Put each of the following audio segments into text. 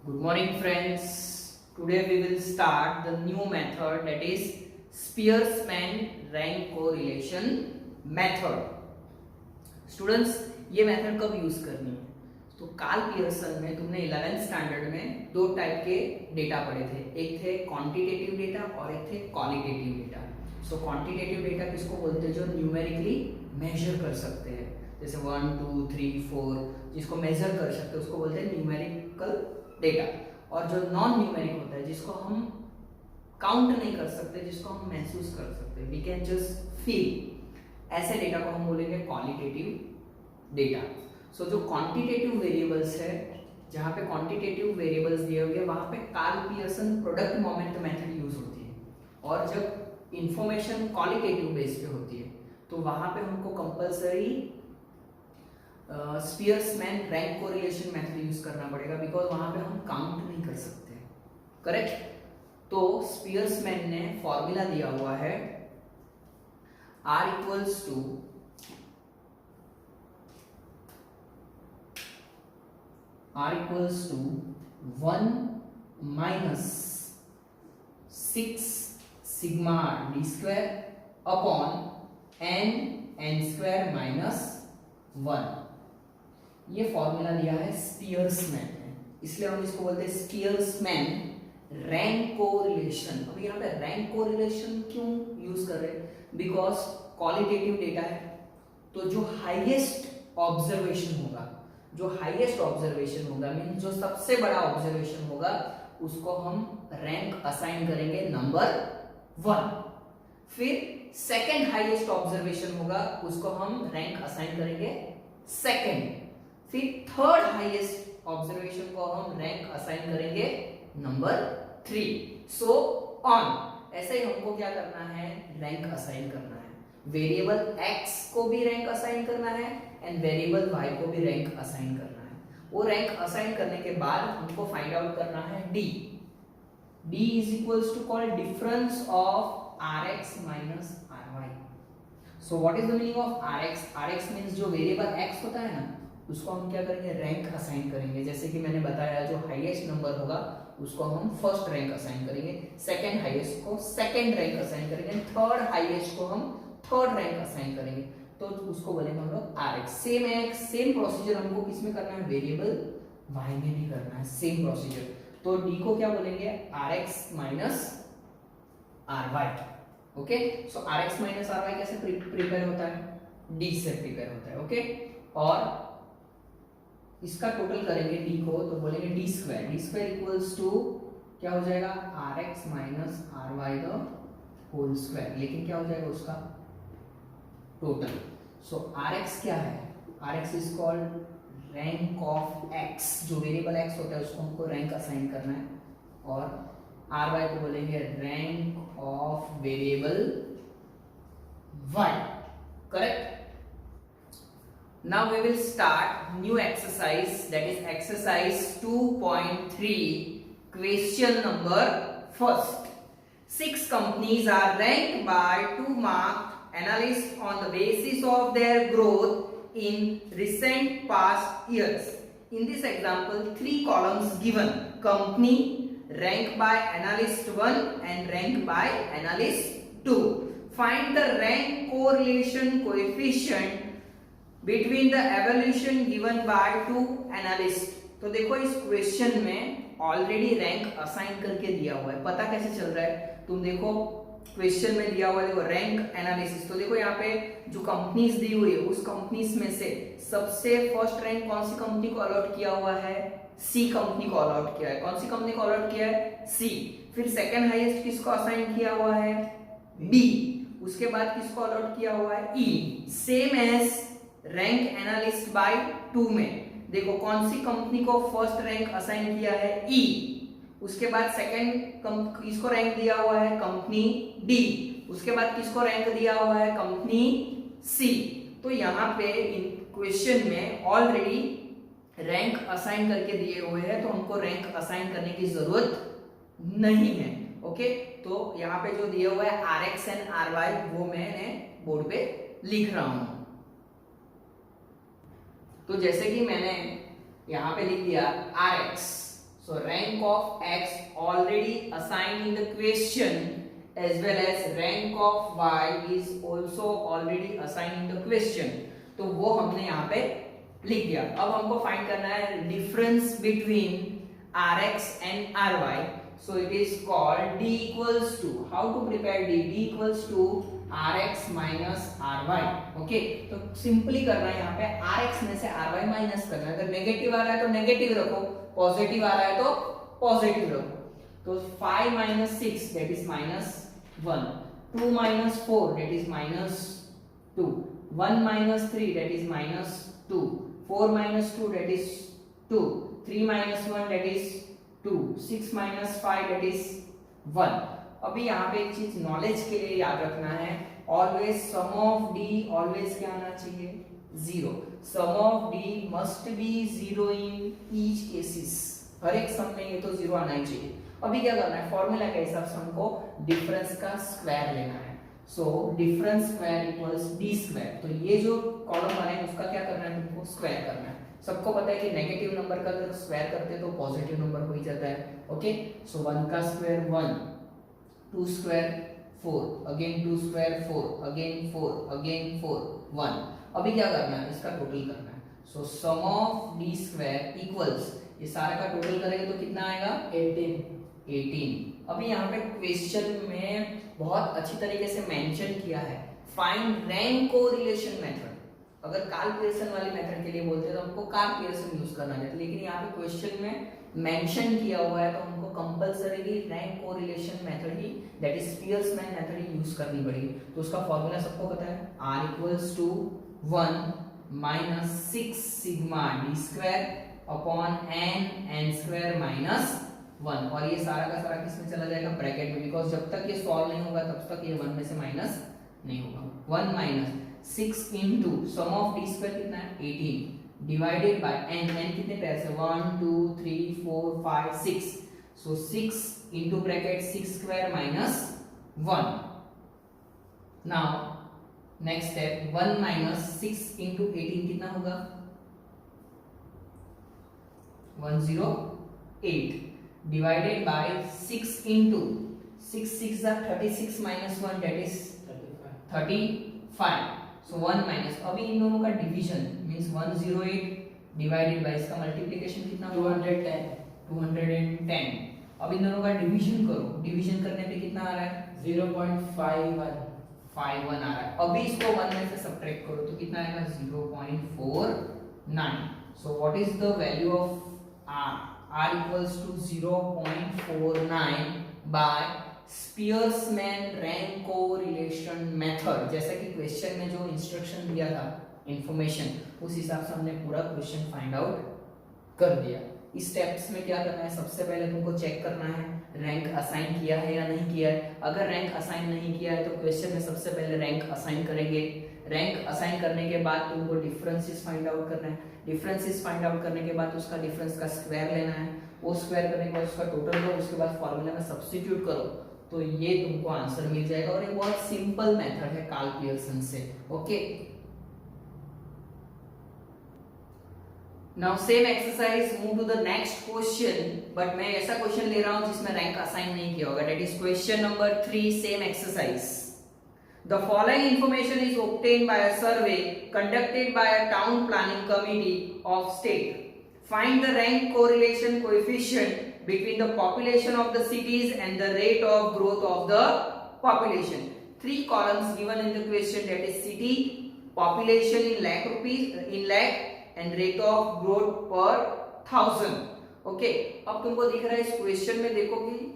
Good morning, friends. Today we will start the new method, that is Spearman rank correlation method. Students, ये method कब use करनी है? तो Karl Pearson में तुमने 11th स्टैंडर्ड में दो टाइप के डेटा पढ़े थे, एक थे क्वांटिटेटिव डेटा और एक थे क्वालिटेटिव डेटा. सो क्वांटिटेटिव डेटा किसको बोलते हैं? जो न्यूमेरिकली मेजर कर सकते हैं, जैसे 1 2 3 4 जिसको मेजर कर सकते हैं उसको बोलते हैं न्यूमेरिकल डेटा. और जो नॉन न्यूमेरिक होता है, जिसको हम काउंट नहीं कर सकते, जिसको हम महसूस कर सकते हैं, वी कैन जस्ट फील, ऐसे डेटा को हम बोलेंगे क्वालिटेटिव डेटा. सो जो क्वांटिटेटिव वेरिएबल्स है, जहाँ पे क्वांटिटेटिव वेरिएबल्स दिए होंगे वहाँ पे Karl Pearson product moment method use होती है. और जब इंफॉर्मेशन क्वालिटेटिव बेस पे होती है तो वहाँ पे हमको compulsory Spearman rank correlation method use करना पड़ेगा, बिकॉज वहां पे हम काउंट नहीं कर सकते. करेक्ट? तो स्पीयर्समैन ने फॉर्मूला दिया हुआ है R equals to one minus 6 sigma D square upon n square minus 1. ये फॉर्मूला दिया है स्पीयर्समैन ने, इसलिए हम इसको बोलते हैं स्पीयर्समैन रैंक कोरिलेशन. अब यहाँ पे रैंक कोरिलेशन क्यों यूज कर रहे हैं? बिकॉज क्वालिटेटिव डेटा है, तो जो हाईएस्ट ऑब्जर्वेशन होगा मीन जो सबसे बड़ा ऑब्जर्वेशन होगा उसको हम रैंक असाइन करेंगे नंबर 1. फिर सेकंड हाईएस्ट ऑब्जर्वेशन होगा उसको हम रैंक असाइन करेंगे सेकंड. फिर थर्ड हाईएस्ट ऑब्जर्वेशन को हम रैंक असाइन करेंगे नंबर 3. सो ऑन, ऐसे ही हमको क्या करना है? रैंक असाइन करना है. वेरिएबल x को भी रैंक असाइन करना है एंड वेरिएबल y को भी रैंक असाइन करना है. वो रैंक असाइन करने के बाद हमको फाइंड आउट करना है d. d is equals to called difference of rx minus ry. So what is the meaning of rx? rx means जो वेरिएबल x होता है ना, उसको हम क्या करेंगे? रैंक असाइन करेंगे. जैसे कि मैंने बताया, जो हाईएस्ट नंबर होगा उसको हम फर्स्ट रैंक असाइन करेंगे, सेकंड हाईएस्ट को सेकंड रैंक असाइन करेंगे, थर्ड हाईएस्ट को हम थर्ड रैंक असाइन करेंगे, तो उसको बोलेंगे हम लोग rx. सेम प्रोसीजर हमको किसमें करना है? वेरिएबल y में भी करना है, सेम प्रोसीजर. तो d को क्या बोलेंगे? rx minus ry. ओके, सो rx minus ry कैसे प्रिपेयर होता है? d से प्रिपेयर होता है. ओके, और इसका टोटल करेंगे d को, तो बोलेंगे d स्क्वायर इक्वल्स टू क्या हो जाएगा? rx minus ry the whole square. लेकिन क्या हो जाएगा उसका टोटल? सो rx क्या है? rx is called rank of x. जो वेरिएबल x होता है उसको हमको रैंक असाइन करना है, और ry को बोलेंगे rank of variable y. Correct? Now we will start new exercise, that is exercise 2.3, question number first. 6 companies are ranked by 2 marked analysts on the basis of their growth in recent past years. In this example, 3 columns given: company, rank by analyst 1 and rank by analyst 2. Find the rank correlation coefficient between the evaluation given by 2 analysts. तो देखो इस question में already rank assign करके दिया हुआ है. पता कैसे चल रहा है? तुम देखो क्वेश्चन में दिया हुआ है, देखो रैंक एनालिसिस. तो देखो यहाँ पे जो कंपनीज दी हुई है, उस कंपनीज में से सबसे फर्स्ट रैंक कौन सी कंपनी को अलॉट किया हुआ है? सी कंपनी को अलॉट किया है. कौन सी कंपनी को अलॉट किया है? सी. फिर सेकंड हाईएस्ट किसको असाइन किया हुआ है? बी. उसके बाद किसको अलॉट किया हुआ है? ई. Same as rank analyst by 2 में देखो कौन सी कंपनी को फर्स्ट रैंक असाइन किया है? ई. उसके बाद सेकंड किसको रैंक दिया हुआ है? Company D. उसके बाद किसको रैंक दिया हुआ है? कंपनी सी. तो यहाँ पे इन क्वेश्चन में ऑलरेडी रैंक असाइन करके दिए हुए हैं, तो हमको रैंक असाइन करने की जरूरत नहीं है. ओके, तो यहाँ पे जो दिया हुआ है rx एंड ry वो मैंने बोर्ड पे लिख रहा हूं. तो जैसे कि मैंने यहाँ पे लिख दिया Rx, So rank of x already assigned in the question as well as rank of y is also already assigned in the question. तो वो हमने यहाँ पे लिख दिया. अब हमको फाइंड करना है difference between rx and ry. So it is called d equals to, how to prepare d equals to rx minus ry. Okay, तो सिंपली करना है यहाँ पे rx में से ry माइनस करना है. अगर नेगेटिव आ रहा है तो नेगेटिव रखो, पॉजिटिव आ रहा है तो पॉजिटिव रखो. तो 5 minus 6 that is minus 1, 2 minus 4 that is minus 2, 1 minus 3 that is minus 2, 4 minus 2 that is 2, 3 minus 1 that is 2, 6 minus 5 that is 1. अभी यहाँ पे एक चीज नॉलेज के लिए याद रखना है, always sum of D always क्या आना चाहिए, 0. Sum of D must be 0 in each cases. हर एक सम में ये तो 0 आना ही चाहिए. अभी क्या करना है, फॉर्मूला के हिसाब से हमको डिफरेंस का स्क्वायर लेना है. So difference square equals D square. तो ये जो कॉलम बना है उसका क्या करना है, तुमको स्क्वायर करना है. सबको पता है कि नेगेटिव नंबर का अगर स्क्वायर करते हैं तो पॉजिटिव नंबर हो ही जाता है. ओके, सो 1 का square 1, 2 square 4, again 2 square 4, again 4, again 4, 1. अभी क्या करना है, इसका टोटल करना है. सो sum of D square equals, ये सारे का टोटल करेंगे तो कितना आएगा, 18. अभी यहाँ पे क्वेश्चन में बहुत अच्छी तरीके से मेंशन किया है फाइंड रैंक कोरिलेशन मेथड. अगर कार्ल पियर्सन वाली मेथड के लिए बोलते हैं तो हमको कार्ल पियर्सन यूज करना है, लेकिन यहाँ पे क्वेश्चन में मेंशन किया हुआ है तो हमको कंपलसरीली रैंक कोरिलेशन मेथड ही, दैट इज पियर्समैन मेथड ही यूज करनी पड़ेगी. तो उसका फॉर्मूला सबको पता है, r equals to 1 minus 6 sigma D square upon n square minus 1. और ये सारा का सारा किस में चला जाएगा, ब्रैकेट में, बिकॉज जब तक ये सॉल्व नहीं होगा तब तक ये 1 में से माइनस नहीं होगा. 1 minus 6 into sum of D square कितना है, 18 डिवाइडेड बाय n. n कितने पेयर से, 1 2 3 4 5 6. So 6 into bracket 6 square minus 1. Now next step, 1 minus 6 into 18 कितना होगा, 108 divided by 6 into 6 6 36 minus 1 that is 35. So 1 minus, अभी इन दोनों का डिवीजन मींस 108 डिवाइडेड बाय इसका मल्टीप्लिकेशन कितना होगा, 210. अब इन दोनों का डिवीजन करो, डिवीजन करने पे कितना आ रहा है, 0.51 आ रहा है. अभी इसको 1 में से सब्ट्रैक्ट करो तो कितना आएगा, 0.49. So what is the value of r equals to 0.49 by Spearman rank correlation method. जैसा कि क्वेश्चन में जो इंस्ट्रक्शन दिया था, इंफॉर्मेशन, उस हिसाब से हमने पूरा क्वेश्चन फाइंड आउट कर दिया. इस स्टेप्स में क्या करना है, सबसे पहले तुमको चेक करना है रैंक असाइन किया है या नहीं किया है. अगर रैंक असाइन नहीं किया है तो क्वेश्चन में सबसे पहले रैंक असाइन करेंगे. रैंक असाइन करने के बाद तुमको डिफरेंसेस फाइंड आउट करना है. डिफरेंसेस फाइंड आउट करने के बाद उसका डिफरेंस का स्क्वायर लेना है. वो स्क्वायर करने के बाद उसका टोटल लो, उसके बाद फॉर्मूला में सब्स्टिट्यूट करो तो ये तुमको आंसर मिल जाएगा. और ये बहुत सिंपल मेथड है कार्ल पियर्सन से. Okay, now same exercise, move to the next question. But मैं ऐसा क्वेश्चन ले रहा हूं जिसमें रैंक असाइन नहीं किया होगा. That is question number 3, same exercise. The following information is obtained by a survey conducted by a town planning committee of state. Find the rank correlation coefficient between the population of the cities and the rate of growth of the population. 3 columns given in the question, that is city, population in lakh rupees, in lakh, and rate of growth per 1000. Okay, अब तुमको दिख रहा है इस question में, देखो कि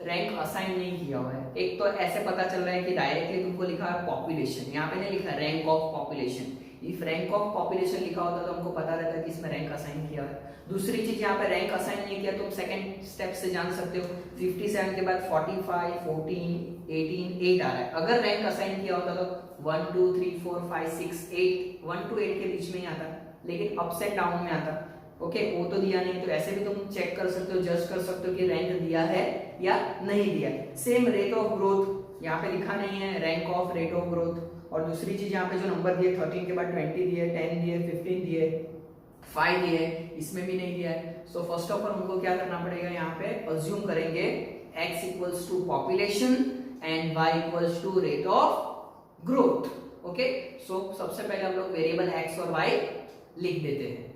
rank assign नहीं किया हुआ है. एक तो ऐसे पता चल रहा है कि डायरेक्टली तुमको लिखा है पॉपुलेशन, यहाँ पे नहीं लिखा है rank of population. If rank of population लिखा होता तो हमको पता रहता कि इसमें रैंक असाइन किया है. दूसरी चीज, यहाँ पे रैंक असाइन नहीं किया तो तुम सेकंड स्टेप से जान सकते हो. 57 के बाद 45, 14, 18, 8 आ रहा है. अगर रैंक असाइन किया होता तो 1 2 3 4 5 6 8, 1 to 8 के बीच में ही आता, लेकिन अप्स एंड डाउन में आता. ओके, वो तो दिया नहीं, तो ऐसे भी तुम चेक कर सकते हो, जज कर सकते हो कि रैंक दिया है या नहीं दिया. सेम रेट ऑफ ग्रोथ यहाँ पे लिखा नहीं है, rank of rate of growth. और दूसरी चीज यहाँ पे जो नंबर दिए 13 के बाद 20 दिए, 10 दिए, 15 दिए, 5 दिया है, इसमें भी नहीं दिया है। सो फर्स्ट ऑफ ऑल हमको क्या करना पड़ेगा, यहाँ पे अज्यूम करेंगे x equals to population and y equals to rate of growth. Okay, so सबसे पहले हम लोग वेरिएबल x और y लिख देते हैं।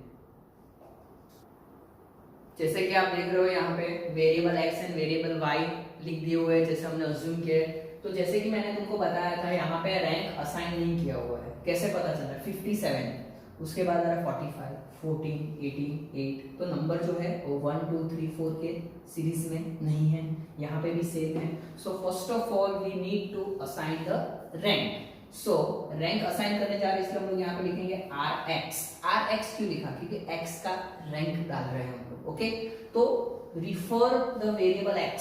जैसे कि आप देख रहे हो यहाँ पे variable x and variable y लिख दिए हुए हैं जैसे हमने अज्यूम किया है। तो जैसे कि मैंने तुमको बताया था यहाँ पे रैंक असाइन नहीं किया हुआ है, कैसे पता चल रहा है, 57 उसके बाद आ रहा है 45 14 18 8, तो नंबर जो है वो 1 2 3 4 के सीरीज में नहीं है, यहाँ पे भी सेम है। So first of all we need to assign the rank. So rank assign करने जा रहे हैं, इसलिए हम लोग यहाँ पे लिखेंगे rx क्यों लिखा, क्योंकि x का रैंक डाल रहे हैं हम लोग। ओके, तो रिफर द वेरिएबल x,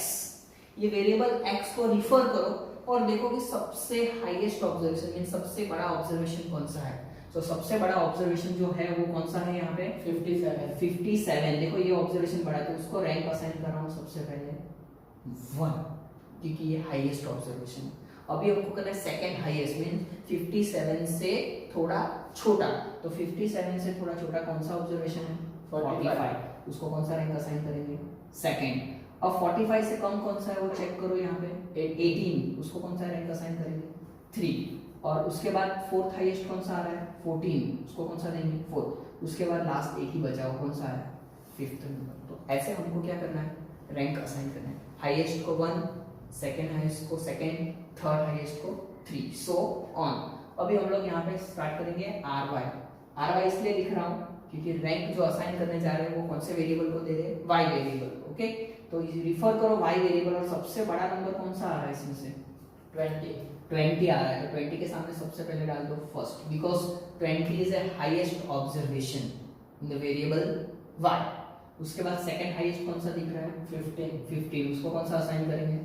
ये वेरिएबल x को रिफर करो और देखो कि सबसे हाईएस्ट ऑब्जर्वेशन मीन सबसे बड़ा ऑब्जर्वेशन कौन सा है। तो सबसे बड़ा ऑब्जर्वेशन जो है वो कौन सा है यहाँ पे 57। देखो ये ऑब्जर्वेशन बड़ा है तो उसको रैंक असाइन कर रहा हूँ सबसे पहले 1, क्योंकि ये हाईएस्ट ऑब्जर्वेशन। अभी हमको करना है सेकंड हाईएस्ट मीन 57 से थोड़ा छोटा, तो 57 से थोड़ा छोटा कौन सा ऑब्जर्वेशन है 45, उसको कौन सा रैंक असाइन करेंगे सेकंड। अब 45 से कम कौन सा है वो चेक करो यहाँ पे 18, उसको कौन सा रैंक असाइन करेंगे 3, और उसके बाद फोर्थ हाईएस्ट कौन सा आ रहा है 14, उसको कौन सा देंगे 4, उसके बाद लास्ट एक ही बचा हुआ कौन सा है 5th नंबर। तो ऐसे हमको क्या करना है रैंक असाइन करना है, हाईएस्ट को 1, सेकंड हाईएस्ट को सेकंड, थर्ड हाईएस्ट को 3, सो ऑन। अभी हम लोग यहाँ पे स्टार्ट करेंगे आर वाई इसलिए लिख रहा हूँ क्योंकि रैंक जो असाइन करने जा रहे हैं वो कौन से वेरिएबल को दे रहे हैं वाई वेरिएबल। ओके, तो रिफर करो वाई वेरिएबल और सबसे बड़ा नंबर कौन सा आ रहा है इसमें से 20 आ रहा है, तो 20 के सामने सबसे पहले डाल दो first, because 20 is a highest observation in the variable y। उसके बाद सेकंड हाईएस्ट कौन सा दिख रहा है 15, उसको कौन सा असाइन करेंगे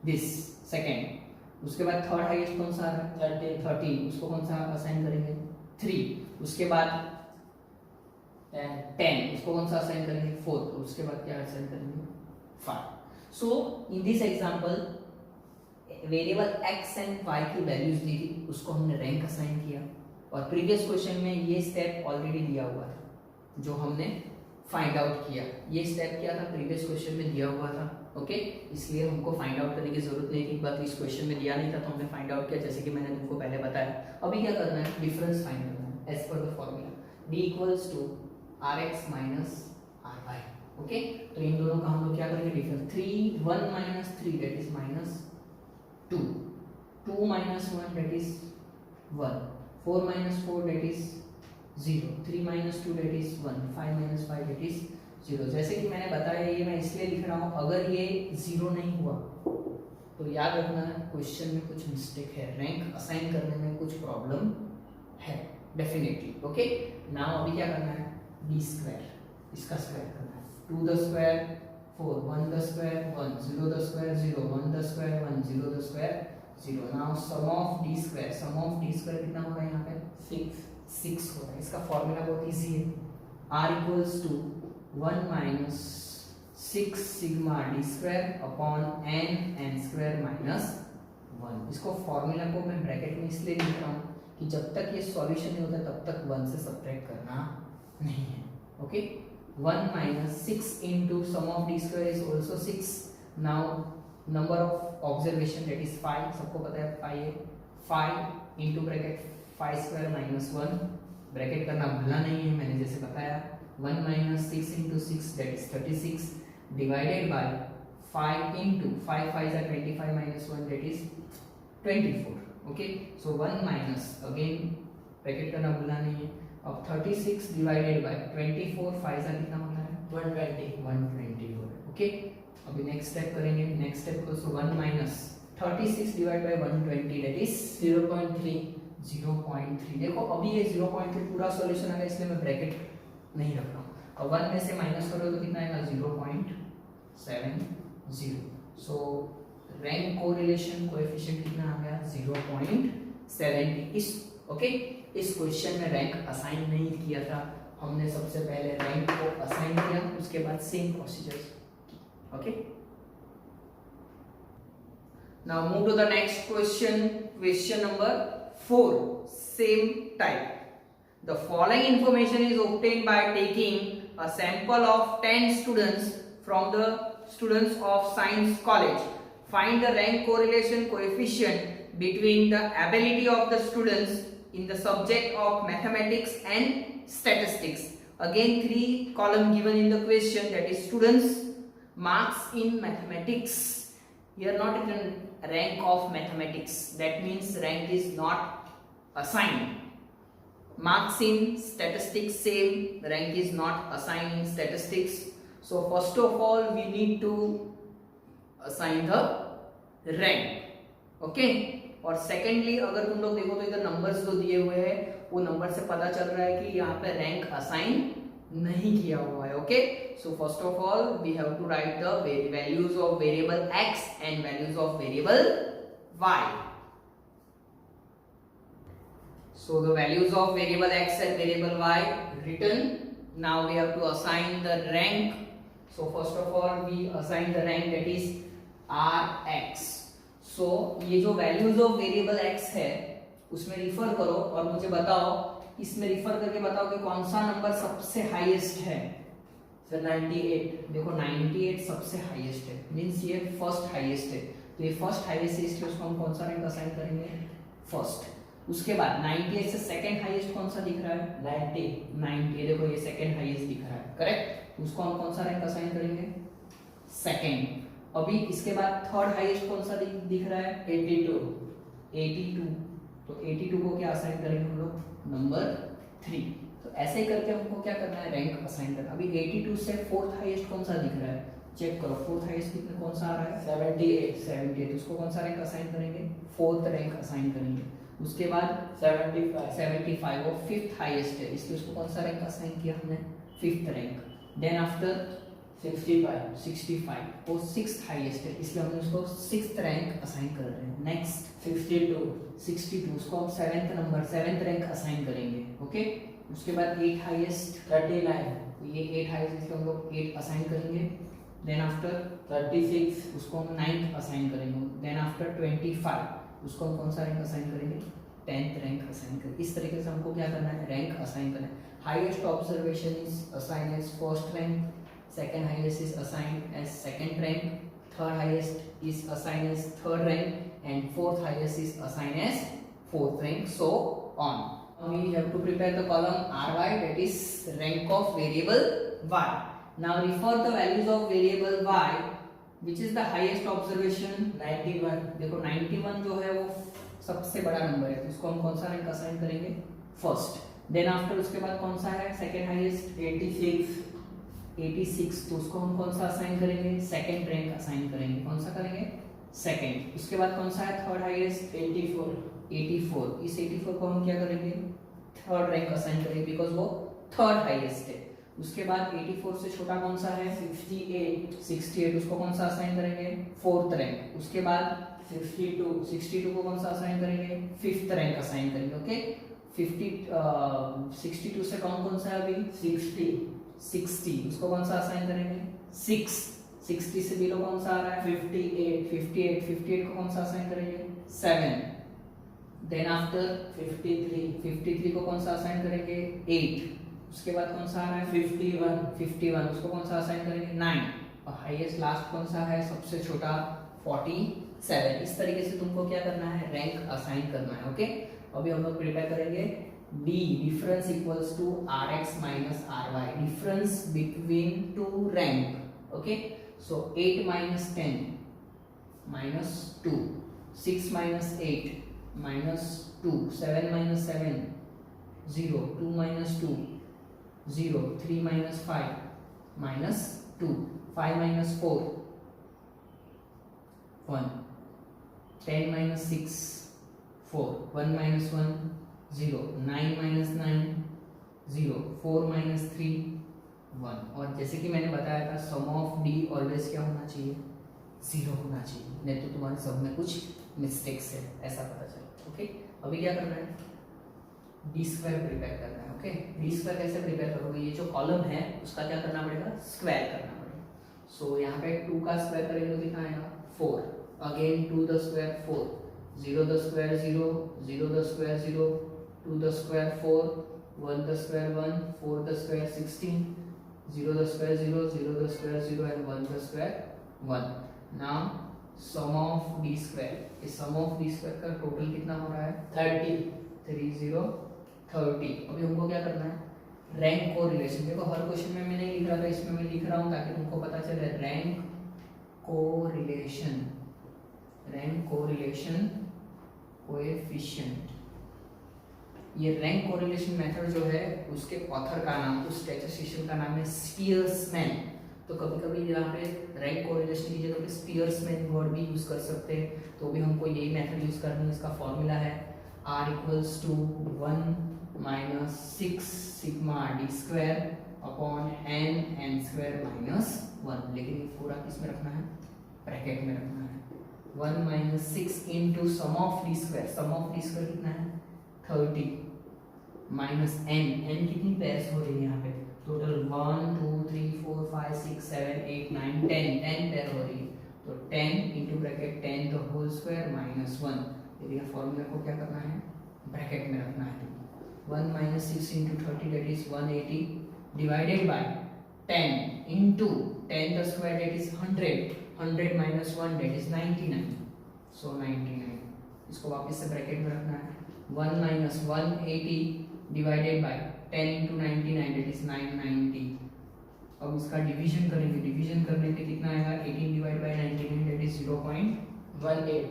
दिस सेकंड। उसके बाद थर्ड हाईएस्ट कौन सा आ रहा है 13, उसको कौन सा असाइन करेंगे 3। उसके बाद 10, उसको कौन सा असाइन करेंगे 4, उसके बाद क्या असाइन करेंगे 5। So in this example variable x and y की वैल्यूज दी थी, उसको हमने रैंक असाइन किया, और प्रीवियस क्वेश्चन में ये स्टेप ऑलरेडी दिया हुआ था जो हमने फाइंड आउट किया। ये स्टेप क्या था प्रीवियस क्वेश्चन में दिया हुआ था। ओके, इसलिए हमको फाइंड आउट करने की जरूरत नहीं थी, बट इस क्वेश्चन में दिया नहीं था तो हमने फाइंड आउट किया जैसे कि मैंने तुमको पहले बताया। अभी क्या करना है डिफरेंस फाइंड करना है as per the formula d equals to rx minus ry। Okay, तो इन दोनों का हम लोग क्या करेंगे difference 3 1 minus 3 that is minus 2, 2 minus 1 that is 1, 4 minus 4 that is 0, 3 minus 2 that is 1, 5 minus 5 that is 0। जैसे कि मैंने बताया ये मैं इसलिए लिख रहा हूँ, अगर ये 0 नहीं हुआ तो याद रखना क्वेश्चन में कुछ मिस्टेक है, रैंक असाइन करने में कुछ प्रॉब्लम है डेफिनेटली। ओके, नाउ अभी क्या करना है d स्क्वायर, इसका स्क्वायर करना है 2 the square 4, 1 the square 1, 0 the square 0, 1 the square 1, 0 the square 0। Now sum of d square कितना होगा यहाँ पे 6 होगा। इसका फॉर्मूला बहुत इजी है, r equals to 1 minus 6 sigma d square upon n square minus 1। इसको फॉर्मूला को मैं ब्रैकेट में इसलिए लिख रहा हूँ कि जब तक ये सॉल्यूशन नहीं होता तब तक 1 से सब्ट्रैक्ट करना नहीं है। Okay, 1 minus 6 into sum of d square is also 6। now number of observation that is 5, सबको पता है 5 है, 5 into bracket 5 square minus 1, bracket करना भूलना नहीं है मैंने जैसे बताया। 1 minus 6 into 6 that is 36 divided by 5 into 5 5 are 25 minus 1 that is 24। okay, so 1 minus again bracket करना भूलना नहीं है। अब 36 डिवाइडेड बाय 24 5 सा कितना होता है 120 हो रहा है। ओके, अभी नेक्स्ट स्टेप करेंगे, नेक्स्ट स्टेप को सो 1 minus 36 divide by 120 that is 0.3। देखो अभी ये 0.3 पूरा सॉल्यूशन आ गया इसलिए मैं ब्रैकेट नहीं रख रहा हूँ। अब 1 में से माइनस करो तो कितना आएगा 0.70। सो रैंक कोरिलेशन कोएफिशिएंट कितना आ गया 0.70। ओके, इस क्वेश्चन में रैंक असाइन नहीं किया था हमने, सबसे पहले रैंक को असाइन किया उसके बाद same procedures. Okay, now move to the next question, question number 4 same type. The following information is obtained by taking a sample of 10 students from the students of science college. Find the rank correlation coefficient between the ability of the students in the subject of mathematics and statistics. Again, 3 column given in the question, that is students marks in mathematics. Here not written rank of mathematics, that means rank is not assigned. Marks in statistics same, rank is not assigned in statistics. So first of all we need to assign the rank, okay. और secondly अगर तुम लोग देखो तो इधर numbers जो दिए हुए हैं वो नंबर से पता चल रहा है कि यहाँ पे रैंक असाइन नहीं किया हुआ है, okay. So first of all we have to write the values of variable x and values of variable y. So the values of variable x and variable y written. Now we have to assign the rank. So first of all we assign the rank, that is rx. So ये जो values of variable x है उसमें refer करो और मुझे बताओ, इसमें refer करके बताओ कि कौन सा नंबर सबसे हाईएस्ट है. सर 98. देखो 98 सबसे हाईएस्ट है, मींस ये फर्स्ट हाईएस्ट है. तो ये फर्स्ट हाईएस्ट है इसलिए उसको हम कौन सा रैंक असाइन करेंगे, फर्स्ट. उसके बाद 98 से सेकंड हाईएस्ट कौन सा दिख रहा है, 90. देखो ये सेकंड हाईएस्ट दिख रहा है, करेक्ट. उसको हम कौन सा रैंक असाइन करेंगे, सेकंड. अभी इसके बाद थर्ड हाईएस्ट कौन सा दिख रहा है, 82. तो 82 को क्या असाइन करेंगे हम लोग, नंबर 3. तो ऐसे ही करके हमको क्या करना है, रैंक असाइन करना. अभी 82 से फोर्थ हाईएस्ट कौन सा दिख रहा है, चेक करो. फोर्थ हाईएस्ट कितने कौन सा आ रहा है, 78. उसको कौन सा रैंक असाइन करेंगे, फोर्थ रैंक असाइन करेंगे. उसके बाद 75 वो फिफ्थ हाईएस्ट है इसलिए उसको कौन सा रैंक असाइन किया हमने, फिफ्थ रैंक. देन आफ्टर 65 वो सिक्स्थ हाईएस्ट है इसलिए हमने उसको सिक्स्थ रैंक असाइन कर रहे हैं. नेक्स्ट 62 उसको हम सेवेंथ रैंक असाइन करेंगे, ओके. उसके बाद 8 हाईएस्ट 39. ये 8 हाईएस्ट इसलिए हम लोग 8 असाइन करेंगे. देन आफ्टर 36 उसको हम 9th असाइन करेंगे. देन आफ्टर 25 उसको हम कौन सा रैंक असाइन करेंगे, 10th रैंक असाइन करेंगे. इस तरीके से हमको क्या करना है, रैंक असाइन करना है. Highest observation is assign as first rank, second highest is assign as second rank, third highest is assign as third rank and fourth highest is assign as fourth rank, so on. We have to prepare the column ry, that is rank of variable y. Now refer the values of variable y. Which is the highest observation, 91. देखो 91 जो है वो सबसे बड़ा number है तो उसको हम कौन सा रैंक असाइन करेंगे, फर्स्ट. देन आफ्टर उसके बाद कौन सा है, सेकंड हाईएस्ट 86. तो उसको हम कौन सा असाइन करेंगे, सेकंड रैंक असाइन करेंगे. कौन सा करेंगे, सेकंड. उसके बाद कौन सा है, थर्ड हाईएस्ट 84. इस 84 को हम क्या करेंगे, थर्ड रैंक असाइन करेंगे बिकॉज वो थर्ड हाईएस्ट है. उसके बाद 84 से छोटा कौन सा है, 68. उसको कौन सा असाइन करेंगे, फोर्थ रैंक. उसके बाद 62 को कौन सा असाइन करेंगे, फिफ्थ रैंक असाइन करेंगे, ओके. 62 से कौन सा है अभी, 60. उसको कौन सा असाइन करेंगे, 6. 60 से बिलो कौन सा आ रहा है, 58 को कौन सा असाइन करेंगे, 7. देन आफ्टर 53 को कौन सा असाइन करेंगे, 8. उसके बाद कौन सा आ रहा है, 51. उसको कौन सा असाइन करेंगे, 9. और हाईएस्ट लास्ट कौन सा है, सबसे छोटा 47. इस तरीके से तुमको क्या करना है, रैंक असाइन करना है, ओके. अभी हम लोग प्रिपेयर करेंगे D, difference equals to Rx minus Ry, difference between two rank, okay. So 8 minus 10 minus 2, 6 minus 8 minus 2, 7 minus 7 0, 2 minus 2 0, 3 minus 5 minus 2, 5 minus 4 1, 10 minus 6 4, 1 minus 1 0, 9 minus 9 0, 4 minus 3 1. और जैसे कि मैंने बताया था सम ऑफ डी ऑलवेज क्या होना चाहिए, 0 होना चाहिए, नहीं तो तुम्हारे सब में कुछ मिस्टेक्स है, ऐसा पता चले, ओके. अभी क्या करना है, डी स्क्वायर प्रिपेयर करना है, ओके. डी स्क्वायर कैसे प्रिपेयर करोगे, ये जो कॉलम है उसका क्या करना पड़ेगा, स्क्वायर करना पड़ेगा. सो यहाँ पे 2 का स्क्वायर करेंगे तो कितना आएगा, 4. Again 2 the square 4, 0 the square 0, 0 the square 0, 2 the square 4, 1 the square 1, 4 the square 16, 0 the square 0, 0 the square 0 and 1 the square 1. Now sum of d square, इस sum of d square का टोटल कितना हो रहा है 30, 30 30. अभी हमको क्या करना है रैंक कोरिलेशन. देखो हर क्वेश्चन में मैं नहीं लिख रहा था, इसमें मैं लिख रहा हूँ ताकि तुमको पता चले. Rank correlation, rank correlation coefficient. ये रैंक कोरिलेशन मेथड जो है उसके ऑथर का नाम, उस स्टैटिस्टिशियन का नाम है स्पीयर्समैन. तो कभी कभी यहाँ पे रैंक कोरिलेशन की जगह पे स्पीयर्समैन वर्ड भी यूज कर सकते हैं. तो भी हमको यही मेथड यूज करना है. इसका फॉर्मूला है r equals to 1 minus 6 sigma D square upon n square minus 1. लेकिन ये पूरा किस में रखना है ब्रैकेट में रखना है. 1 minus 6 into sum of D square. Sum of D square कितना है 30 माइनस n कितनी पेयर्स हो रही है यहाँ पे टोटल 1 2 3 4 5 6 7 8 9 10 पेयर हो रही है. तो 10 into bracket 10 the whole square minus 1. ये फॉर्मूला को क्या करना है ब्रैकेट में रखना है. 1 minus 6 into 30 that is 180 divided by 10 into 10 the square that is 100. 100 minus 1 that is 99. सो 99. इसको वापस से ब्रैकेट में रखना है. 1 minus 180 divided by 10 into 99 that is 990. अब इसका डिवीजन करेंगे. डिवीजन करने पे कितना आएगा 18 डिवाइड बाय 99 दैट इज 0.18.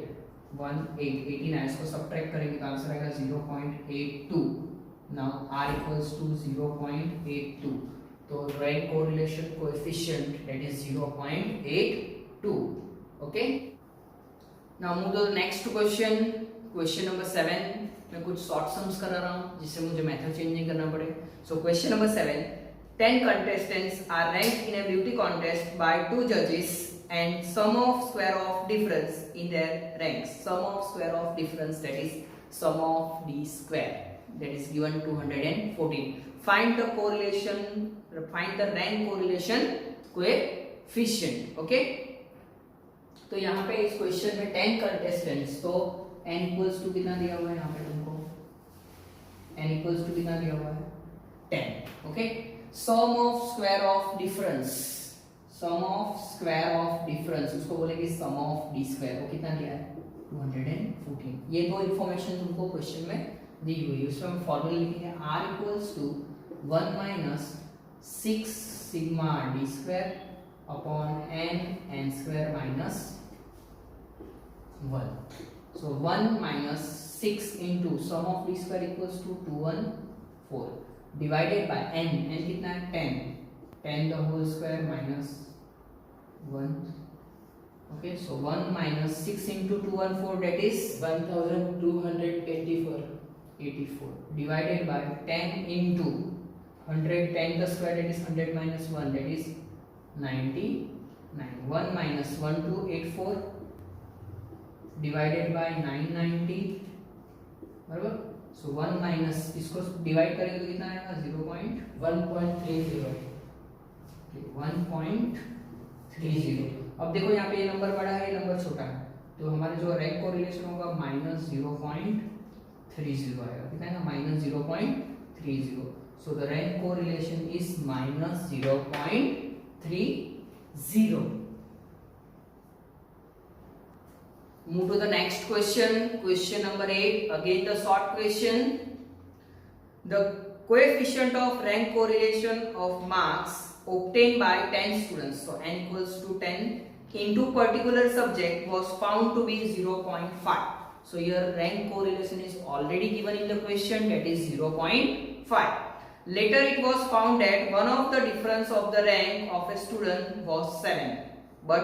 18 इसको सब्ट्रैक्ट करेंगे तो आंसर आएगा 0.82. Now r equals to 0.82. तो rank correlation coefficient that is 0.82. Okay. Now move to the next question. Question number 7 मैं कुछ शॉर्ट सम्स करा रहा हूँ जिससे मुझे मेथड चेंज नहीं करना पड़े. So question number 7, 10 contestants are ranked in a beauty contest by 2 judges and sum of square of difference in their ranks. Sum of square of difference that is sum of d square that is given 214. Find the correlation, find the rank correlation coefficient. Okay. तो यहाँ पे इस question में 10 contestants, तो n equals to कितना दिया हुआ है यहाँ पे तुमको n इक्वल्स टू कितना दिया हुआ है 10. Okay. Sum of square of difference, sum of square of difference उसको बोलेंगे सम ऑफ डी स्क्वायर. वो कितना दिया है 214. ये दो इंफॉर्मेशन तुमको क्वेश्चन में दी हुई है. उसमें हम फॉर्मूला लिखेंगे r equals to 1 minus 6 sigma D square upon n square minus 1. So 1 minus 6 into sum of d square equals to 214 divided by n कितना है 10 the whole square minus 1. Okay, so 1 minus 6 into 214 that is 1284 divided by 10 into 100. 10 the square that is 100 minus 1 that is 99. 1 minus 1284 divided by 990 बराबर. सो 1 minus इसको divide करेंगे तो कितना आएगा 1.30. अब देखो यहाँ पे ये नंबर बड़ा है ये नंबर छोटा है तो हमारे जो रैंक कोरिलेशन होगा माइनस 0.30 आएगा. कितना आएगा minus 0.30. So the rank correlation is minus 0.30. Move to the next question. Question number 8. Again the short question. The coefficient of rank correlation of marks obtained by 10 students. So n equals to 10 into particular subject was found to be 0.5. So your rank correlation is already given in the question, that is 0.5. Later it was found that one of the difference of the rank of a student was 7, but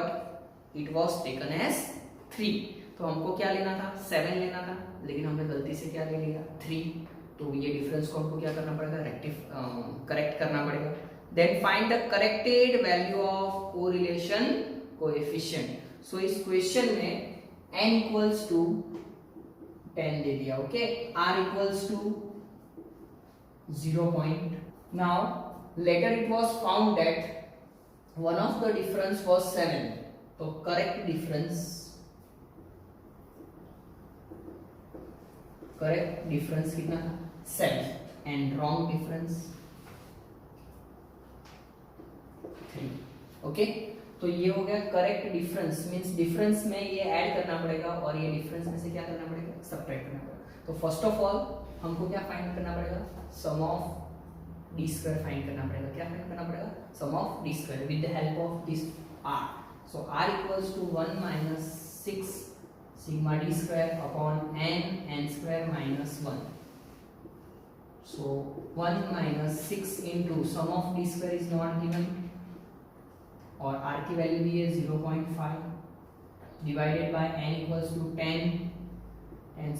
it was taken as 3. तो हमको क्या लेना था 7 लेना था, लेकिन हमने गलती से क्या ले लिया 3. तो ये डिफरेंस को हमको क्या करना पड़ेगा करेक्ट करना पड़ेगा. Then find the corrected value of correlation coefficient. So इस क्वेश्चन में n इक्वल्स टू 10 दे दिया. Okay. r equals to 0. Now later it was found that one of the difference was 7. तो करेक्ट डिफरेंस कितना था 7. And wrong difference 3. Okay, तो ये हो गया करेक्ट डिफरेंस, मींस डिफरेंस में ये ऐड करना पड़ेगा और ये डिफरेंस में से क्या करना पड़ेगा, सब्ट्रैक्ट करना पड़ेगा. तो फर्स्ट ऑफ ऑल हमको क्या फाइंड करना पड़ेगा, sum of D square find करना पड़ेगा. क्या फाइंड करना पड़ेगा, sum of D square with the help of this r. So r equals to 1 minus 6 sigma D square upon n square minus 1. So 1 minus 6 into sum of D square is not given और r की value दी है 0.5 divided by n equals to 10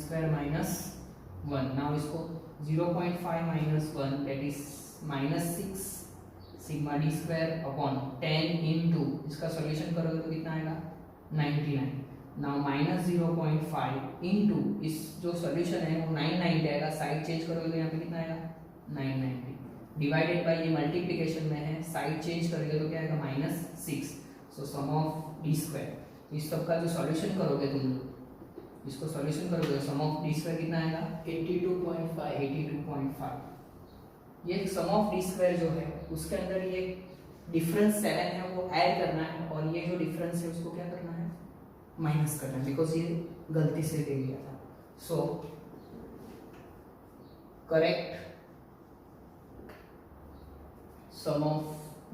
square minus 1. Now इसको 0.5 minus 1 that is minus 6 sigma D square upon 10 into इसका solution करोगे तो कितना आएगा 99. नाउ माइनस 0.5 इंटू इस जो सॉल्यूशन है वो 990 आएगा, साइड चेंज करोगे तो यहाँ पे कितना आएगा 990 डिवाइडेड बाय ये मल्टीप्लिकेशन में है, साइड चेंज करोगे तो क्या आएगा minus 6. So sum of D square इस सब का जो सॉल्यूशन करोगे तुम लोग, इसको सॉल्यूशन करोगे तो सम ऑफ डी स्क्वायर कितना आएगा 82.5. ये सम ऑफ डी स्क्वायर जो है उसके अंदर ये डिफरेंस 7 है वो ऐड करना है और ये जो डिफरेंस है उसको क्या करना है माइनस करना है, बिकॉज ये गलती से दे दिया था. So correct sum of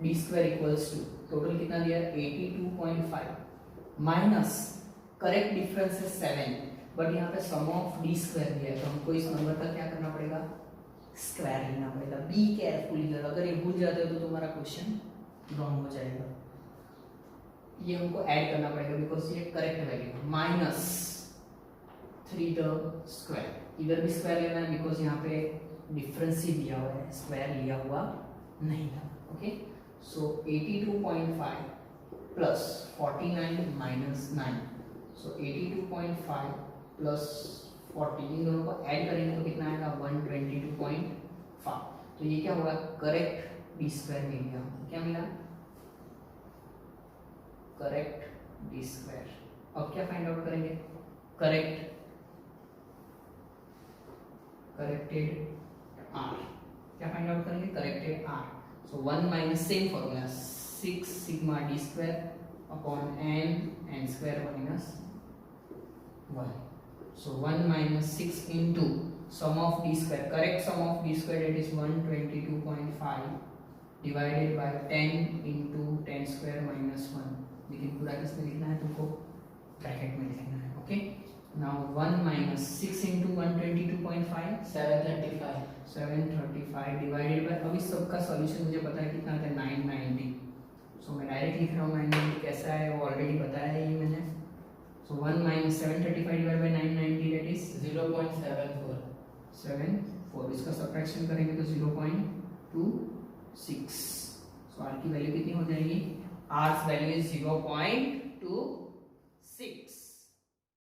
D square equals to total कितना दिया 82.5 माइनस करेक्ट डिफरेंस है 7, बट यहाँ पे सम ऑफ डी स्क्वायर दिया है तो हमको इस नंबर का क्या करना पड़ेगा स्क्वायर लेना पड़ेगा. बी केयरफुल इधर, अगर ये भूल जाते हो तो तुम्हारा क्वेश्चन रॉन्ग हो जाएगा. ये हमको ऐड करना पड़ेगा बिकॉज ये correct value minus 3 the square. इधर भी स्क्वायर लेना है बिकॉज यहाँ पे डिफरेंस ही दिया हुआ है, स्क्वायर लिया हुआ नहीं था. ओके, सो 82.5 प्लस 49 माइनस 9. सो 82.5 प्लस 40 इन दोनों को ऐड करेंगे तो कितना आएगा 122.5. तो ये क्या होगा करेक्ट डी स्क्वायर मिल गया. क्या मिला करेक्ट डी स्क्वायर. अब क्या फाइंड आउट करेंगे करेक्टेड r. क्या फाइंड आउट करेंगे corrected r. So 1 minus same formula 6 sigma D square upon n square minus 1. So 1 minus 6 into sum of d square, correct sum of d square that is 122.5 divided by 10 into 10 square minus 1. लेकिन पूरा किसमें लिखना है तुमको bracket में लिखना है. Okay, now 1 minus 6 into 122.5 735 divided by, अब इस सब का सॉल्यूशन मुझे पता है कितना आता है 990. सो मैं डायरेक्ट लिख रहा हूँ 990 कैसा है वो ऑलरेडी बताया है ये मैंने. So 1 minus 735 divided by 990 that is 0.74. इसका सब्ट्रैक्शन करेंगे तो 0.26. So r की वैल्यू कितनी हो जाएगी, r वैल्यू इज 0.26.